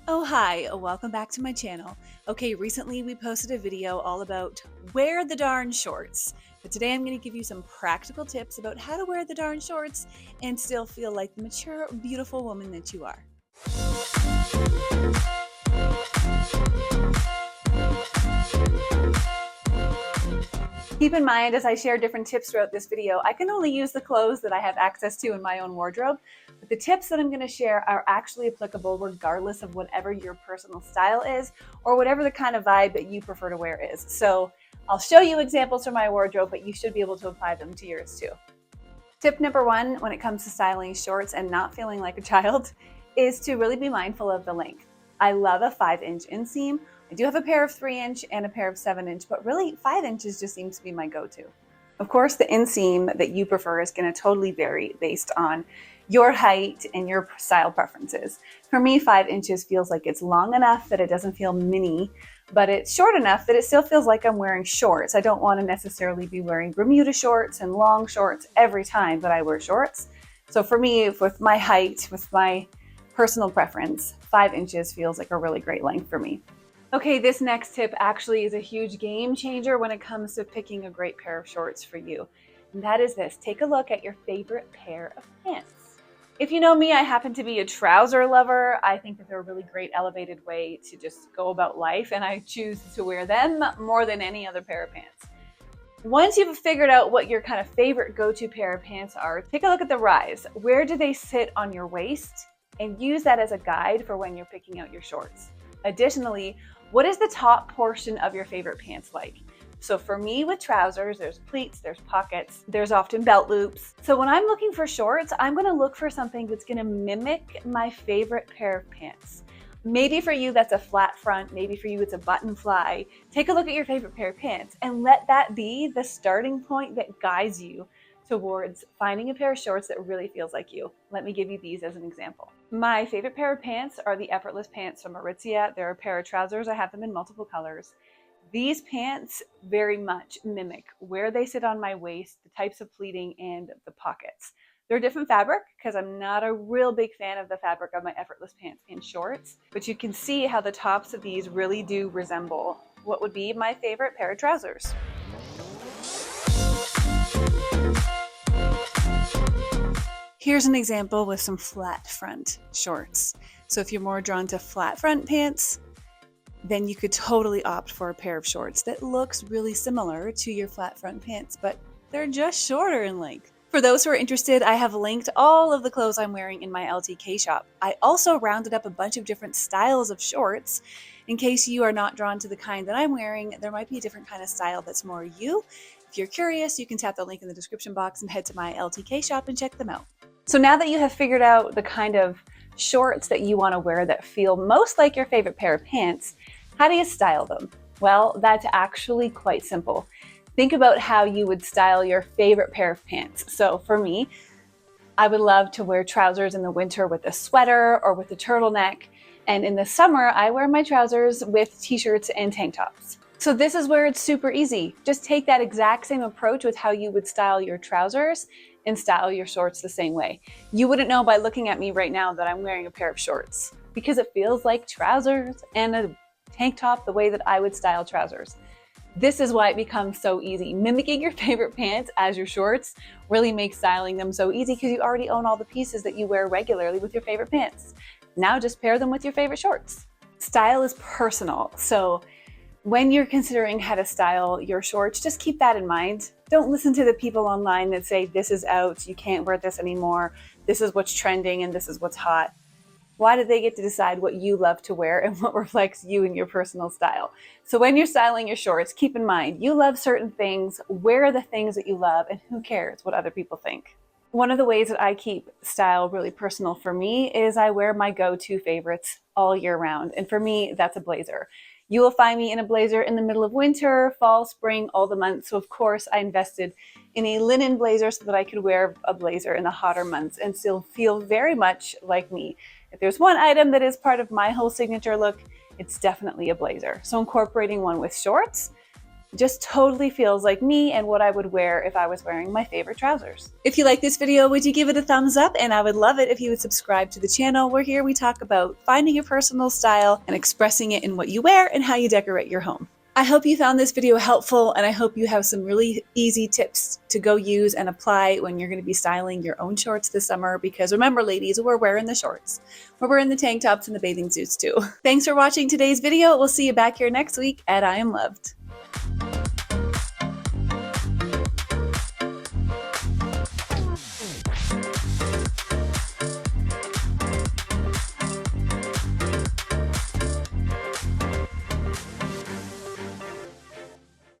Oh, hi, welcome back to my channel. Okay, recently we posted a video all about wear the darn shorts. But today I'm going to give you some practical tips about how to wear the darn shorts and still feel like the mature, beautiful woman that you are. Keep in mind, as I share different tips throughout this video, I can only use the clothes that I have access to in my own wardrobe, but the tips that I'm going to share are actually applicable regardless of whatever your personal style is or whatever the kind of vibe that you prefer to wear is. So I'll show you examples from my wardrobe, but you should be able to apply them to yours too. Tip number one when it comes to styling shorts and not feeling like a child is to really be mindful of the length. I love a 5-inch inseam. I do have a pair of 3-inch and a pair of 7-inch, but really 5 inches just seems to be my go-to. Of course, the inseam that you prefer is going to totally vary based on your height and your style preferences. For me, 5 inches feels like it's long enough that it doesn't feel mini, but it's short enough that it still feels like I'm wearing shorts. I don't want to necessarily be wearing Bermuda shorts and long shorts every time that I wear shorts. So for me, with my height, with my personal preference, 5 inches feels like a really great length for me. Okay, this next tip actually is a huge game changer when it comes to picking a great pair of shorts for you. And that is this: take a look at your favorite pair of pants. If you know me, I happen to be a trouser lover. I think that they're a really great elevated way to just go about life, and I choose to wear them more than any other pair of pants. Once you've figured out what your kind of favorite go-to pair of pants are, take a look at the rise. Where do they sit on your waist? And use that as a guide for when you're picking out your shorts. Additionally, what is the top portion of your favorite pants like? So for me with trousers, there's pleats, there's pockets, there's often belt loops. So when I'm looking for shorts, I'm gonna look for something that's gonna mimic my favorite pair of pants. Maybe for you that's a flat front, maybe for you it's a button fly. Take a look at your favorite pair of pants and let that be the starting point that guides you towards finding a pair of shorts that really feels like you. Let me give you these as an example. My favorite pair of pants are the Effortless pants from Aritzia. They're a pair of trousers. I have them in multiple colors. These pants very much mimic where they sit on my waist, the types of pleating, and the pockets. They're a different fabric because I'm not a real big fan of the fabric of my Effortless pants in shorts, but you can see how the tops of these really do resemble what would be my favorite pair of trousers. Here's an example with some flat front shorts. So if you're more drawn to flat front pants, then you could totally opt for a pair of shorts that looks really similar to your flat front pants, but they're just shorter in length. For those who are interested, I have linked all of the clothes I'm wearing in my LTK shop. I also rounded up a bunch of different styles of shorts. In case you are not drawn to the kind that I'm wearing, there might be a different kind of style that's more you. If you're curious, you can tap the link in the description box and head to my LTK shop and check them out. So now that you have figured out the kind of shorts that you want to wear that feel most like your favorite pair of pants, how do you style them? Well, that's actually quite simple. Think about how you would style your favorite pair of pants. So for me, I would love to wear trousers in the winter with a sweater or with a turtleneck. And in the summer, I wear my trousers with t-shirts and tank tops. So this is where it's super easy. Just take that exact same approach with how you would style your trousers and style your shorts the same way. You wouldn't know by looking at me right now that I'm wearing a pair of shorts because it feels like trousers and a tank top the way that I would style trousers. This is why it becomes so easy. Mimicking your favorite pants as your shorts really makes styling them so easy because you already own all the pieces that you wear regularly with your favorite pants. Now just pair them with your favorite shorts. Style is personal, so when you're considering how to style your shorts, just keep that in mind. Don't listen to the people online that say this is out, you can't wear this anymore, this is what's trending and this is what's hot. Why do they get to decide what you love to wear and what reflects you and your personal style? So when you're styling your shorts, keep in mind, you love certain things, wear the things that you love, and who cares what other people think. One of the ways that I keep style really personal for me is I wear my go-to favorites all year round. And for me, that's a blazer. You will find me in a blazer in the middle of winter, fall, spring, all the months. So of course I invested in a linen blazer so that I could wear a blazer in the hotter months and still feel very much like me. If there's one item that is part of my whole signature look, it's definitely a blazer. So incorporating one with shorts just totally feels like me and what I would wear if I was wearing my favorite trousers. If you like this video, would you give it a thumbs up? And I would love it if you would subscribe to the channel, where here we talk about finding your personal style and expressing it in what you wear and how you decorate your home. I hope you found this video helpful, and I hope you have some really easy tips to go use and apply when you're going to be styling your own shorts this summer, because remember, ladies, we're wearing the shorts. We're wearing the tank tops and the bathing suits too. Thanks for watching today's video. We'll see you back here next week at I Am Loved.